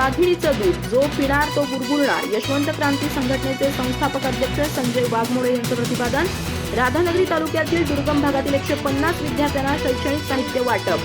वाघिणीचं दूध जो पिणार तो गुरगुरणार, यशवंत क्रांती संघटनेचे संस्थापक अध्यक्ष संजय वाघमोडे यांचं प्रतिपादन. राधानगरी तालुक्यातील दुर्गम भागातील 150 विद्यार्थ्यांना शैक्षणिक साहित्य वाटप.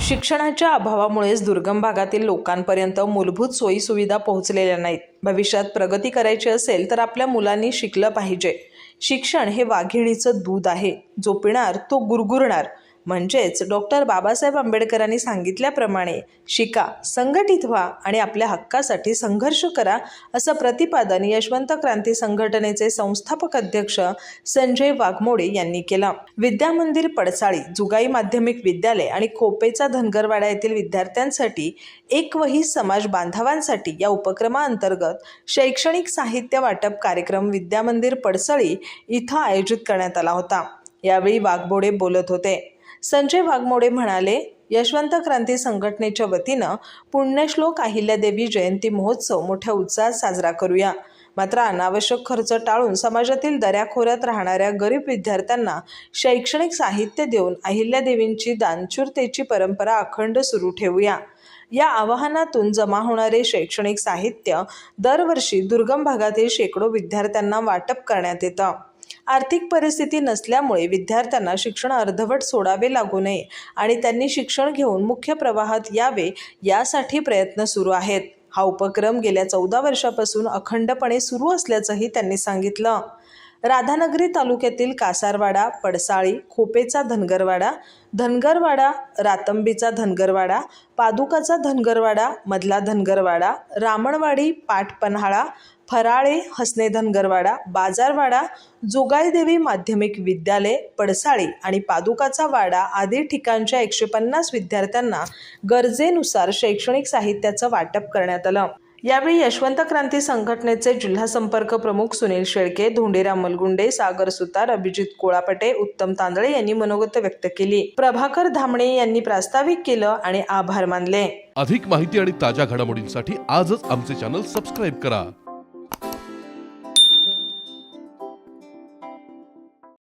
शिक्षणाच्या अभावामुळेच दुर्गम भागातील लोकांपर्यंत मूलभूत सोयी सुविधा पोहोचलेल्या नाहीत. भविष्यात प्रगती करायची असेल तर आपल्या मुलांनी शिकलं पाहिजे. शिक्षण हे वाघिणीचं दूध आहे, जो पिणार तो गुरगुरणार. म्हणजेच डॉक्टर बाबासाहेब आंबेडकरांनी सांगितल्याप्रमाणे शिका, संघटित व्हा आणि आपल्या हक्कासाठी संघर्ष करा, असं प्रतिपादन यशवंत क्रांती संघटनेचे संस्थापक अध्यक्ष संजय वाघमोडे यांनी केलं. विद्यामंदिर पडसाळी, जुगाई माध्यमिक विद्यालय आणि खोपेचा धनगरवाडा येथील विद्यार्थ्यांसाठी एक वही समाज बांधवांसाठी या उपक्रमाअंतर्गत शैक्षणिक साहित्य वाटप कार्यक्रम विद्यामंदिर पडसाळी इथं आयोजित करण्यात आला होता. यावेळी वाघमोडे बोलत होते. संजय वाघमोडे म्हणाले, यशवंत क्रांती संघटनेच्या वतीनं पुण्यश्लोक अहिल्यादेवी जयंती महोत्सव मोठ्या उत्साहात साजरा करूया. मात्र अनावश्यक खर्च टाळून समाजातील दऱ्याखोऱ्यात राहणाऱ्या गरीब विद्यार्थ्यांना शैक्षणिक साहित्य देऊन अहिल्यादेवींची दानशूरतेची परंपरा अखंड सुरू ठेवूया. या आवाहनातून जमा होणारे शैक्षणिक साहित्य दरवर्षी दुर्गम भागातील शेकडो विद्यार्थ्यांना वाटप करण्यात येतं. आर्थिक परिस्थिती नसल्यामुळे विद्यार्थ्यांना शिक्षण अर्धवट सोडावे लागू नये आणि त्यांनी शिक्षण घेऊन मुख्य प्रवाहात यावे, यासाठी प्रयत्न सुरू आहेत. हा उपक्रम गेल्या 14 वर्षापासून अखंडपणे सुरू असल्याचंही त्यांनी सांगितलं. राधानगरी तालुक्यातील कासारवाडा, पडसाळी, खोपेचा धनगरवाडा, धनगरवाडा, रातंबीचा धनगरवाडा, पादुकाचा धनगरवाडा, मधला धनगरवाडा, रामणवाडी, पाटपन्हाळा, फराळे, हसने धनगरवाडा, बाजारवाडा, जोगाईदेवी माध्यमिक विद्यालय, पडसाळी आणि पादुकाचा वाडा आदी ठिकाणच्या 150 विद्यार्थ्यांना गरजेनुसार शैक्षणिक साहित्याचं वाटप करण्यात आलं. यावेळी यशवंत क्रांती संघटनेचे जिल्हा संपर्क प्रमुख सुनील शेळके, धोंडीराम मलगुंडे, सागर सुतार, अभिजित कोळापटे, उत्तम तांदळे यांनी मनोगत व्यक्त केली. प्रभाकर धामणे यांनी प्रास्ताविक केलं आणि आभार मानले. अधिक माहिती आणि ताज्या घडामोडींसाठी आजच आमचे चॅनल सबस्क्राईब करा.